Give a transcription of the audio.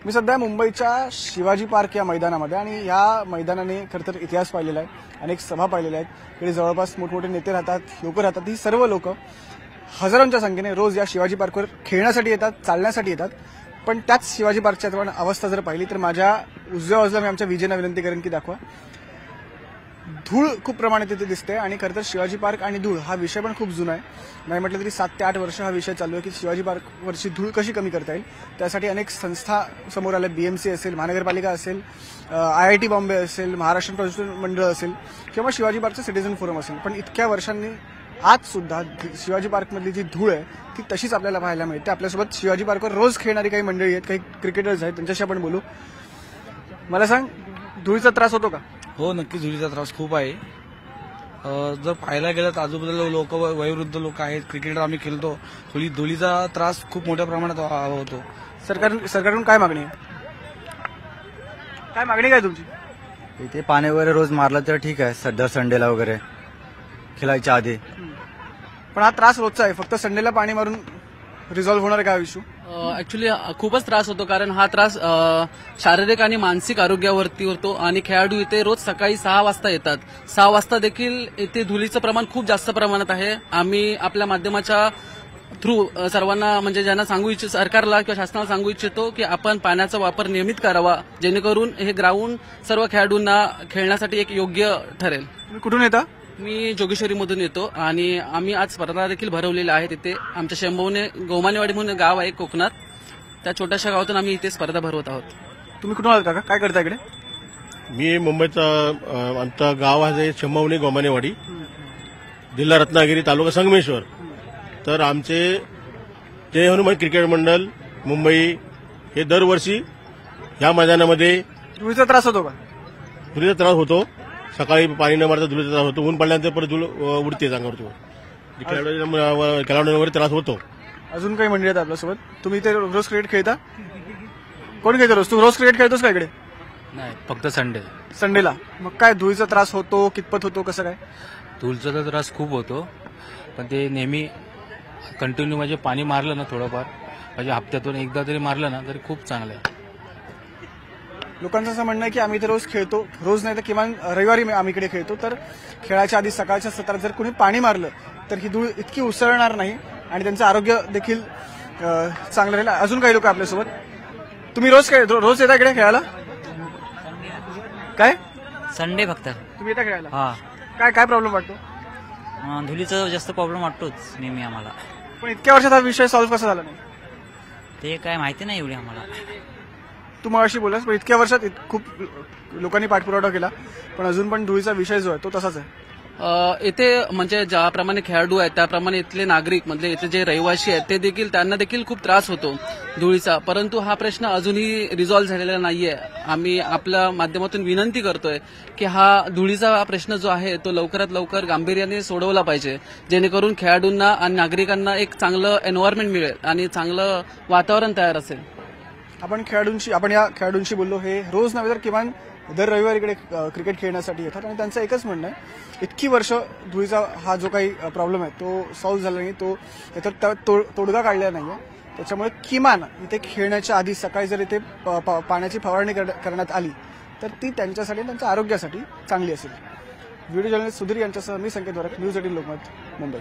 मी सध्या मुंबईच्या शिवाजी पार्क या मैदानामध्ये आणि या मैदानाने खरं तर इतिहास पाहिलेला आहे, अनेक सभा पाहिलेल्या आहेत. इकडे जवळपास मोठमोठे नेते राहतात, लोक राहतात. ही सर्व लोक हजारोंच्या संख्येने रोज या शिवाजी पार्कवर खेळण्यासाठी येतात, चालण्यासाठी येतात. पण त्याच शिवाजी पार्कची आपण अवस्था जर पाहिली तर माझ्या उजव्या बाजूला मी आमच्या विजेना विनंती करेन की दाखवा. धूळ खूप प्रमाणात तिथे दिसते आणि खरं तर शिवाजी पार्क आणि धूळ हा विषय पण खूप जुना आहे. नाही म्हटलं तरी 7 ते 8 वर्ष हा विषय चालू आहे की शिवाजी पार्कवरची धूळ कशी कमी करता येईल. त्यासाठी अनेक संस्था समोर आल्या, बीएमसी असेल, महानगरपालिका असेल, IIT बॉम्बे असेल, महाराष्ट्र पर्यटन मंडळ असेल किंवा शिवाजी पार्कचं सिटीझन फोरम असेल. पण इतक्या वर्षांनी आज सुद्धा शिवाजी पार्कमधली जी धूळ आहे ती तशीच आपल्याला पाहायला मिळते. आपल्यासोबत शिवाजी पार्कवर रोज खेळणारी काही मंडळी आहेत, काही क्रिकेटर्स आहेत, त्यांच्याशी आपण बोलू. मला सांग, धुळीचा त्रास होतो का? हो, नक्कीच धुळीचा त्रास खूप आहे. जर पाहायला गेलं तर आजूबाजूला लोक, वयोवृद्ध लोक आहेत, क्रिकेटर आम्ही खेळतो, धुळीचा त्रास खूप मोठ्या प्रमाणात होतो. सरकारकडून काय मागणी आहे? काय मागणी काय तुमची? इथे पाणी वगैरे रोज मारलं तर ठीक आहे, दर संडेला वगैरे खेळायच्या आधी. पण हा त्रास रोजचा आहे, फक्त संडेला पाणी मारून रिझॉल्व्ह होणार का इश्यू? ऍक्च्युली खूपच त्रास होतो, कारण हा त्रास शारीरिक आणि मानसिक आरोग्यावरती होतो. आणि खेळाडू इथे रोज सकाळी 6 वाजता येतात. 6 वाजता देखील इथे धुळीचं प्रमाण खूप जास्त प्रमाणात आहे. आम्ही आपल्या माध्यमाच्या थ्रू सर्वांना, म्हणजे ज्यांना सांगू इच्छितो, सरकारला किंवा शासनाला सांगू इच्छितो की आपण पाण्याचा वापर नियमित करावा, जेणेकरून हे ग्राउंड सर्व खेळाडूंना खेळण्यासाठी एक योग्य ठरेल. तुम्ही कुठून येता? मी जोगेश्वरीमधून येतो आणि आम्ही आज स्पर्धा देखील भरवलेल्या आहेत. इथे आमच्या शेंबवणे गोमानेवाडी म्हणून गाव आहे कोकणात, त्या छोट्याशा गावातून आम्ही इथे स्पर्धा भरवत आहोत. तुम्ही कुठून आलात काका? काय करता इकडे? मी मुंबईचं आमचं गाव आहे शेंबवणे गोमानेवाडी, जिल्हा रत्नागिरी, तालुका संगमेश्वर. तर आमचे जय हनुमान क्रिकेट मंडळ मुंबई हे दरवर्षी या मैदानामध्ये धुळीचा त्रास होतो का? धुळीचा त्रास होतो. सकाळी पाणी न मारता धुळीचा त्रास होतो. ऊन पडल्यानंतर परत धूळ उडते अंगावरती. खेळाडूंना वगैरे त्रास होतो. अजून काही मंडळी आहेत आपल्यासोबत? तुम्ही इथे रोज क्रिकेट खेळता? कोण खेळतो रोज? तू रोज क्रिकेट खेळतोस का इकडे? नाही, फक्त संडेला. मग काय धुळीचा त्रास होतो, कितपत होतो, कसं काय? धूळचा तर त्रास खूप होतो, पण ते नेहमी कंटिन्यू म्हणजे पाणी मारलं ना थोडंफार, म्हणजे हप्त्यातून एकदा तरी मारलं ना तरी खूप चांगलं आहे. लोकांचं असं म्हणणं आहे की आम्ही इथे रोज खेळतो, रोज नाही तर किमान रविवारी आम्ही इकडे खेळतो, तर खेळाच्या आधी सकाळच्या सत्रात जर कोणी पाणी मारलं तर ही धूळ इतकी उसळणार नाही आणि त्यांचं आरोग्य देखील चांगलं राहील. अजून काही लोक आपल्यासोबत. तुम्ही रोज येता इकडे खेळायला? काय संडे फक्त तुम्ही येता खेळायला? हा. काय प्रॉब्लेम वाटतो? धुलीचा जास्त प्रॉब्लेम वाटतोच नेहमी आम्हाला. पण इतक्या वर्षात हा विषय सॉल्व्ह कसा झाला नाही ते काय माहिती नाही एवढी आम्हाला. तू मगाशी बोललास, पण इतक्या वर्षात खूप लोकांनी पाठपुरावा केला, पण अजून पण धुळीचा विषय जो आहे तो तसाच आहे. इथे म्हणजे ज्याप्रमाणे खेळाडू आहेत त्याप्रमाणे इथले नागरिक, म्हणजे इथे जे रहिवासी आहेत ते देखील, त्यांना देखील खूप त्रास होतो धुळीचा. परंतु हा प्रश्न अजूनही रिझॉल्व्ह झालेला नाहीये. आम्ही आपल्या माध्यमातून विनंती करतोय की हा धुळीचा प्रश्न जो आहे तो लवकरात लवकर गांभीर्याने सोडवला पाहिजे, जेणेकरून खेळाडूंना आणि नागरिकांना एक चांगलं एन्व्हायरमेंट मिळेल आणि चांगलं वातावरण तयार असेल. आपण या खेळाडूंशी बोललो. हे रोज नव्हे तर किमान दर रविवारी इकडे क्रिकेट खेळण्यासाठी येतात आणि त्यांचं एकच म्हणणं आहे, इतकी वर्ष धुळीचा हा जो काही प्रॉब्लेम आहे तो सॉल्व्ह झाला नाही, तो त्याच्यात तोडगा काढलेला नाहीये. त्याच्यामुळे किमान इथे खेळण्याच्या आधी सकाळी जर इथे पाण्याची फवारणी करण्यात आली तर ती त्यांच्यासाठी, त्यांच्या आरोग्यासाठी चांगली असेल. व्हिडिओ जर्नलिस्ट सुधीर यांच्यासह मी संकेत वरक, न्यूज 18 लोकमत, मुंबई.